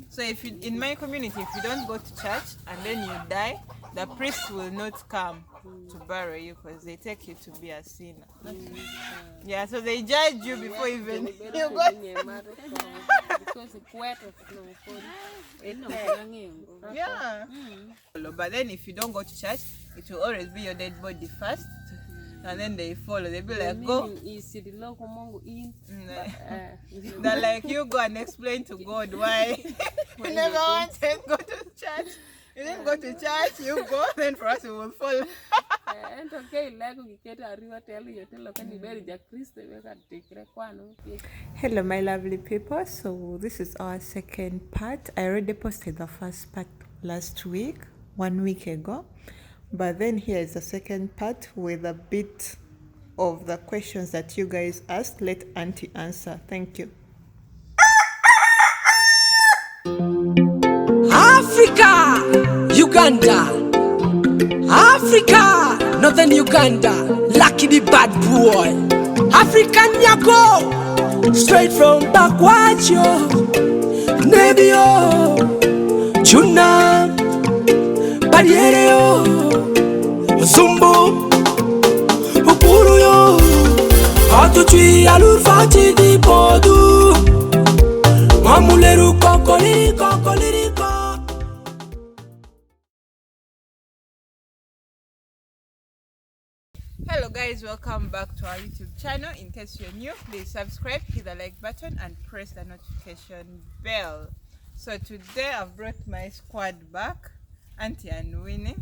So if you, in my community, if you don't go to church and then you die, the priest will not come to bury you because they take you to be a sinner. Yeah, so they judge you before even you go. Yeah. But then if you don't go to church, it will always be your dead body first. And then they follow. They be like, go. They're like, you go and explain to God why you never wanted to go to church. You didn't go to church, you go, then for us we will follow. Hello my lovely people, so this is our second part. I already posted the first part last week, 1 week ago, but then here is the second part with a bit of the questions that you guys asked. Let Auntie answer. Thank you. Africa, Uganda, Africa, Northern Uganda, Lucky the bad boy, African Yako, straight from Bakwacho, Nebio, Juna, Barriero, Zumbo, Upuruyo, Atutui, Alufati di Podu, Mamuleru, Kokoliri. Hello guys, welcome back to our YouTube channel. In case you're new, please subscribe, hit the like button and press the notification bell. So today I've brought my squad back, Auntie and Winnie.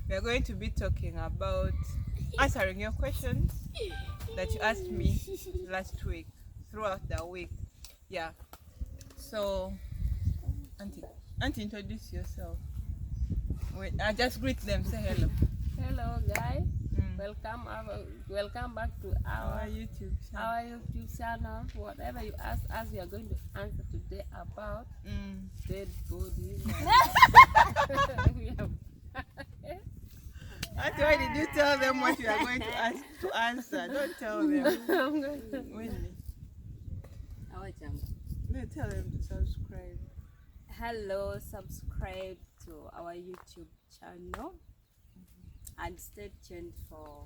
We are going to be talking about answering your questions that you asked me last week, throughout the week. Yeah. So Auntie, introduce yourself. Wait, I just greet them, say hello. Hello guys. Welcome back to our YouTube channel. Whatever you ask us, we are going to answer today about dead bodies. Why did you tell them what you are going to answer? Don't tell them. Winnie. No, tell them to subscribe. Hello, subscribe to our YouTube channel. And stay tuned for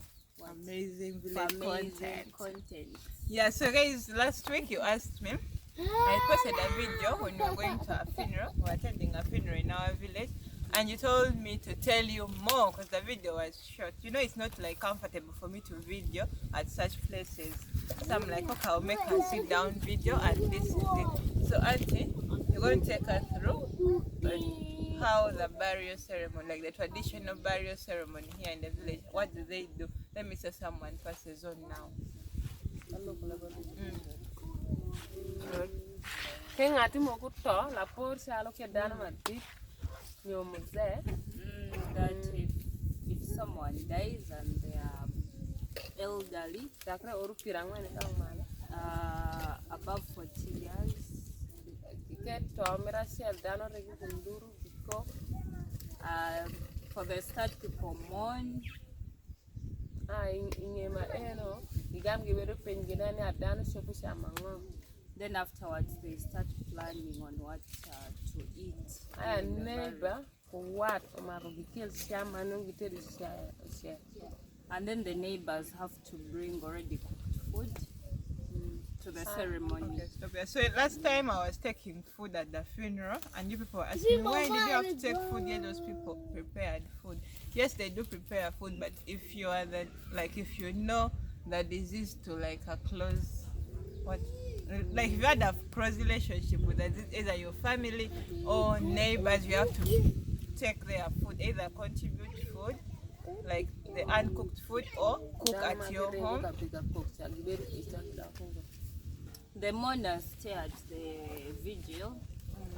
amazing content. Yeah, so guys, last week you asked me, I posted a video when we were going to a funeral. We were attending a funeral in our village, and you told me to tell you more because the video was short. You know, it's not like comfortable for me to video at such places. So I'm like, okay, I'll make a sit down video, and this is it. So Auntie, you're going to take us through how the burial ceremony, like the traditional burial ceremony here in the village, what do they do? Let me say someone passes on now. That if someone dies and they are elderly, above 40 years, for the start people mourn. Then afterwards they start planning on what to eat. And then the neighbors have to bring already cooked food to the ceremony. Okay, so last time I was taking food at the funeral, and you people asked me, why did you have to take food? Yeah, those people prepared food. Yes, they do prepare food, but if you are if you know the disease to like a close, like if you had a close relationship with it, either your family or neighbors, you have to take their food, either contribute food, like the uncooked food, or cook at your home. The mourners stay at the vigil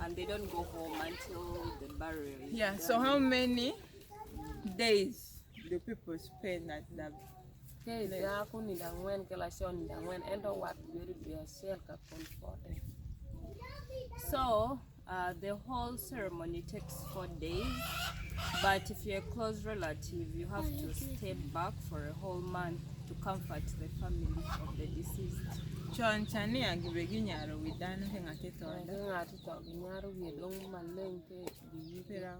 and they don't go home until the burial is done. So how many days do people spend at the So the whole ceremony takes 4 days, but if you're a close relative, you have to stay back for a whole month to comfort the family of the deceased. Chon chani agibegi nyaro widano henga tetonda. Ngati to nyaro wi dong maleng ke di Pira.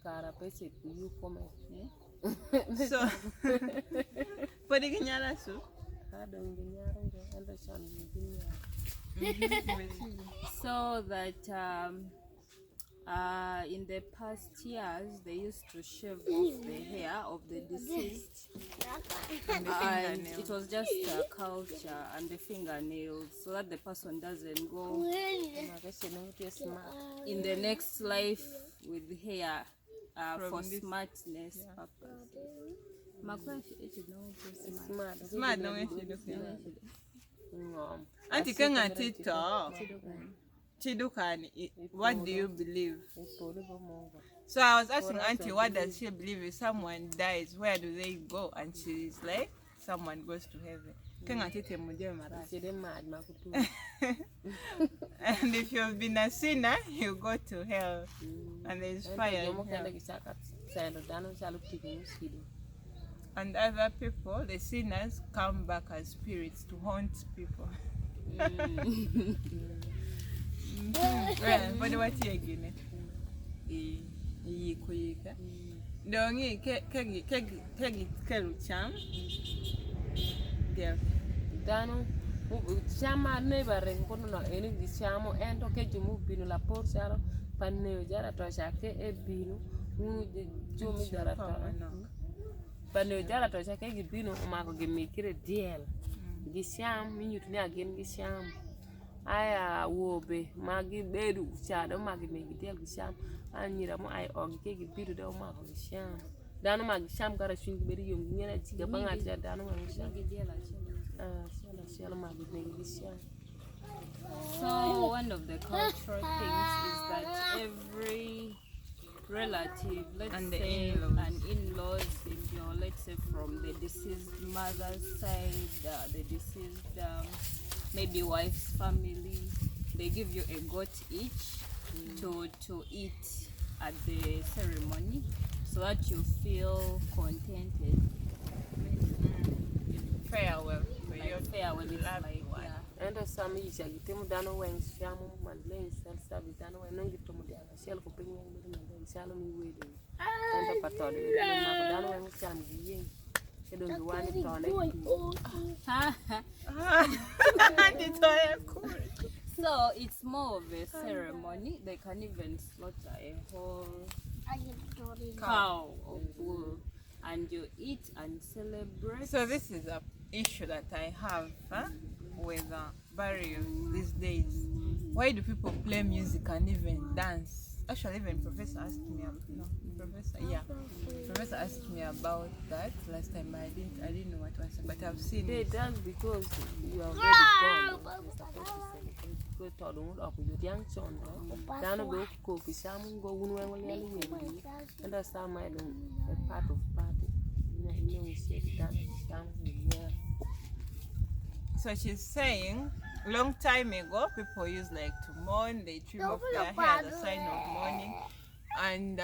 kara pese ku come. So, pwede ginyara su? Adong nyaro ndo chan di So that in the past years they used to shave off the hair of the deceased, and it was just a culture, and the fingernails, so that the person doesn't go in the next life with hair for smartness purposes. Smart no Auntie Kanga Tito. Chidukani, what do you believe? So I was asking Auntie, what does she believe if someone dies? Where do they go? And she's like, someone goes to heaven. And if you've been a sinner, you go to hell. And there's fire in hell. And other people, the sinners, come back as spirits to haunt people. But what you again? Kuika. Dongi kegi kerucham. Dano chama neighboring kono no eni di chamo ento ke jumu binu la porsaro paneo jara to shake e binu unu jumi jara to paneo jara to shake gi binu umako gi mikire diel gi cham minyut ni agen gi cham aya wobe magi bedu chado magi megi diel gi cham anyira mo ai og ke gi bidu do umako gi cham dano magi cham kara shin beri yom nyena tiga bangati dano magi cham gi diel So one of the cultural things is that every relative, let's say an in-laws, if you're, let's say, from the deceased mother's side, the deceased maybe wife's family, they give you a goat each to eat at the ceremony, so that you feel contented. Farewell. Farewell is like, and some is a gitim dano when shamu malay self service dano and no get to Mudiana, shell for bringing and shalom wedding. And the patoli, dano and sham yin. They don't want it. So it's more of a ceremony. They can even slaughter a whole cow or bull, and you eat and celebrate. So this is a issue that I have with burials these days. Why do people play music and even dance? Actually, even Professor asked me. Professor asked me about that last time. I didn't know what was, but I've seen they it. dance because you are already gone. Go to the world of your young son. Dano go cook, some go and that's how I do a part of party. So she's saying, long time ago, people used like to mourn. They trim off their hair as a sign of mourning, and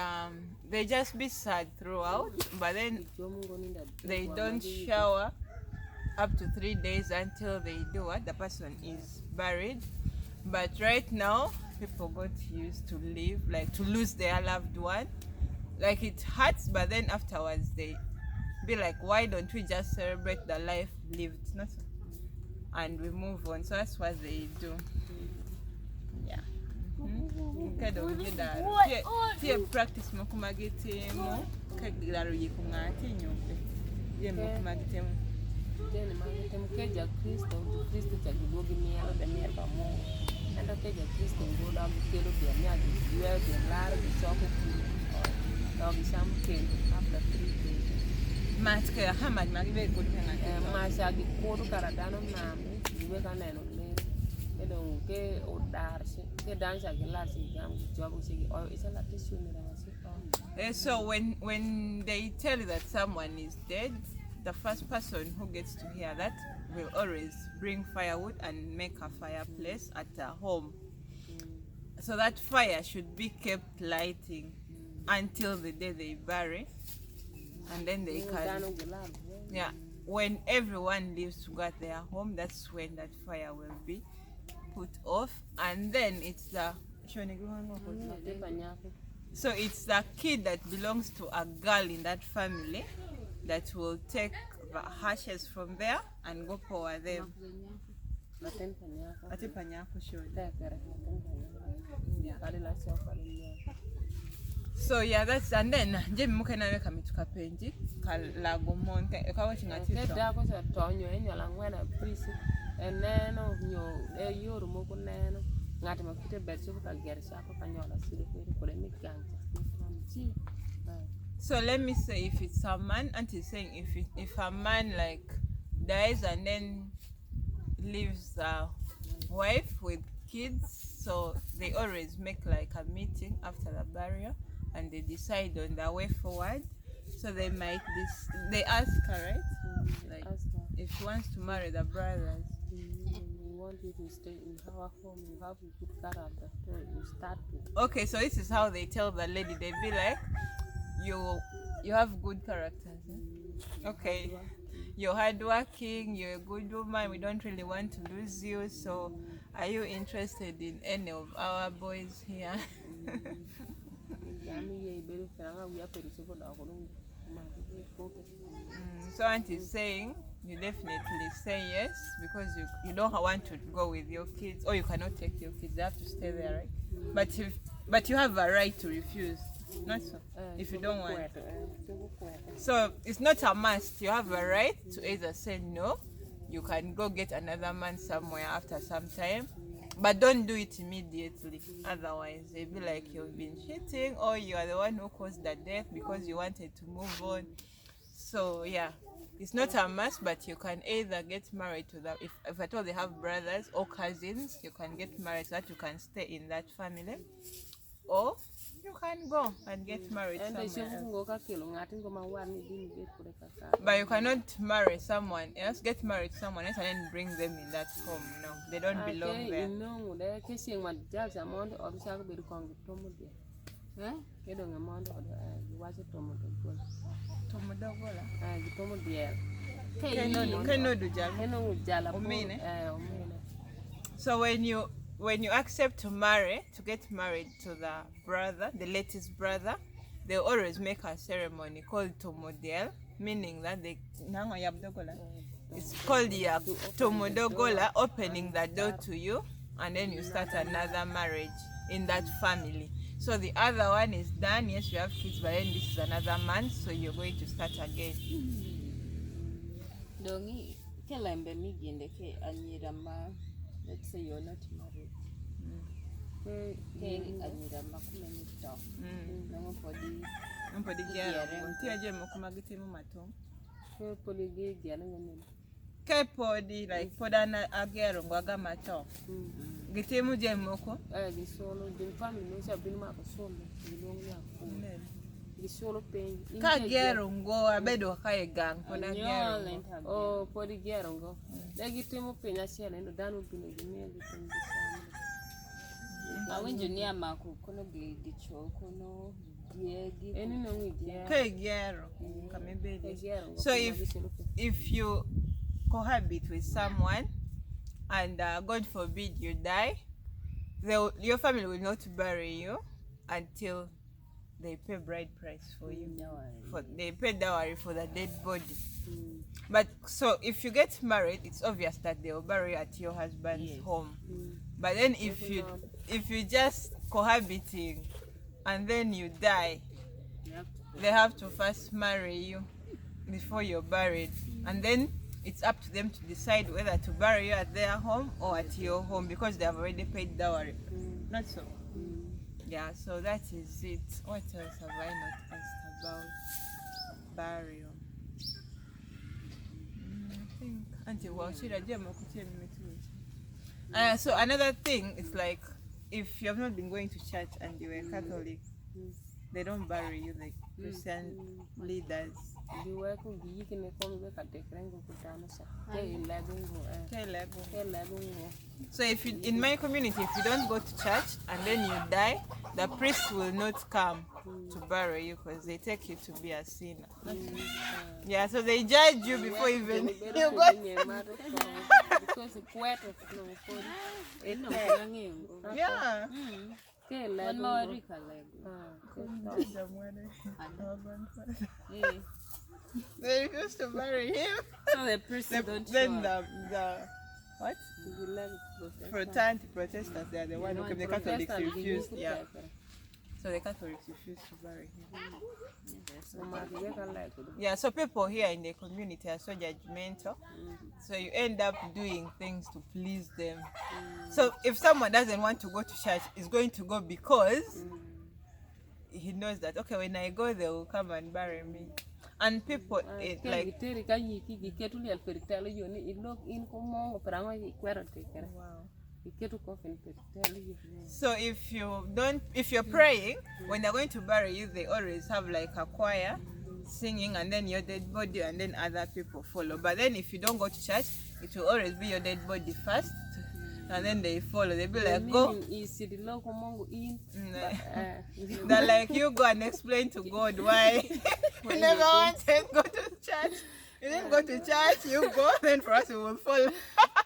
they just be sad throughout. But then they don't shower up to 3 days until they do what the person is buried. But right now, people got used to live, like to lose their loved one. Like it hurts, but then afterwards they be like, why don't we just celebrate the life lived? Not so. And we move on. So that's what they do. Yeah. Okay, don't do that. Here practice mokumagitemo. Kagilaro yikungati nyombe. Ye mokumagitemo. Then magitemo keja Kristo chagibogi mielo de miel ba mo. Ando keja Kristo ngoda mkelo bia nyagi duel de lar bi soko ku. Dog sham kendo after 3 days. Maske hamad magibe kudhanga. Masha gi kodo karadano nami diwe kaneno le. Edo ke odarse ke dansa gi lar si jam gi job gi o isala tissue ni ramasi. So when they tell you that someone is dead, the first person who gets to hear that will always bring firewood and make a fireplace at their home. So that fire should be kept lighting until the day they bury, and then they can, when everyone leaves to go at their home, that's when that fire will be put off. And then it's the so it's the kid that belongs to a girl in that family that will take the ashes from there and go pour them. So yeah, that's, and then je muke nawe kamituka penji kalago monte ekawa chingatito dako sa tonyo enyola ngwana prisi eneno nyo eyoru moko neno ngati makite betso ka gersa ko kanyola sile kule mikanga. So let me say, if it's a man, Auntie is saying if a man like dies and then leaves a wife with kids, so they always make like a meeting after the burial and they decide on the way forward. So they might they ask her, right? Like if she wants to marry the brothers. We want you to stay in our home. You have a good character. So you start with. Okay, so this is how they tell the lady. They be like, you have good characters. Eh? Okay, you're hardworking. You're a good woman. We don't really want to lose you. So, are you interested in any of our boys here? So Auntie is saying you definitely say yes because you don't want to go with your kids, or you cannot take your kids. They have to stay there, right? But you have a right to refuse, not so. If you don't want. So it's not a must. You have a right to either say no. You can go get another man somewhere after some time. But don't do it immediately. Otherwise, they'll be like you've been cheating or you are the one who caused the death because you wanted to move on. So, yeah, it's not a must, but you can either get married to them. If at all they have brothers or cousins, you can get married so that you can stay in that family. Or you can go and get married somewhere else. But you cannot marry someone else, get married to someone else and then bring them in that home. No, they don't belong there. So when you accept to get married to the brother, the latest brother, they always make a ceremony called tomodel, meaning that it's called tomodogola, opening the door to you, and then you start another marriage in that family. So the other one is done. Yes, you have kids, but then this is another man, so you're going to start again. Dongi kelembe migende ke anyirama. Let's say you're not married. Podi like podana agero ngwaga mato. Gitemu je moko? Gisolo din family no sha bin ma ko solo bilonga ko. Gisolo pen. Ka gero ngo abedo ka e gang poda gero. Oh, podi gero ngo. Da gitemu pen asiana ndo danu bino gimia gitemu sana. Awenjo ni amako kono gicho kono diegi. Eni no ngidia. Ka gero. Kamebede. So if you cohabit with someone and God forbid you die, your family will not bury you until they pay bride price for you. They pay dowry for the dead body. But so if you get married, it's obvious that they will bury you at your husband's home. But then if you just cohabiting and then you die, they have to first marry you before you're buried, and then it's up to them to decide whether to bury you at their home or at your home because they have already paid dowry. Not so. Yeah, so that is it. What else have I not asked about burial? I think so another thing is like if you have not been going to church and you were Catholic, they don't bury you like Christian leaders. biweko biyikine kom be katekrengo kutano sa ke lagungo. So if you, in my community, if you don't go to church and then you die, the priest will not come to bury you because they take you to be a sinner. Yeah, so they judge you before even you go. Because quite of no Yeah. One more recollect. They refuse to bury him. So the priest don't show Then up. the what? Protestants, they are the one who came. The Catholics refused. Yeah. So the Catholics refused to bury him. Yeah, so people here in the community are so judgmental. So you end up doing things to please them. So if someone doesn't want to go to church, he's going to go because he knows that, okay, when I go, they will come and bury me. And people, like... Wow. So if you're praying, when they're going to bury you, they always have like a choir singing and then your dead body and then other people follow. But then if you don't go to church, it will always be your dead body first and then they follow. They'll be like, go. They're like, you go and explain to God why you never wanted to go to church. You didn't go to church, you go, then for us we will follow.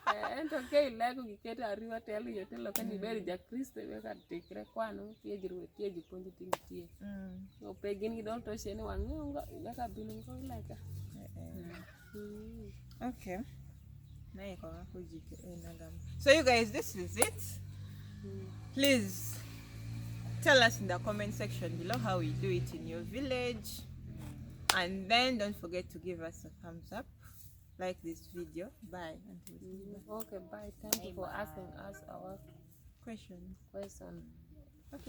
And okay, like we get a river tell you, can you bury the Christ? We got take a quano, page with page pointed in here. No pagan, you don't touch anyone. You got a billing like that. Okay. So you guys, this is it. Please tell us in the comment section below how we do it in your village. And then don't forget to give us a thumbs up, like this video. Bye. Okay, bye. Thank you for asking us our question. Okay.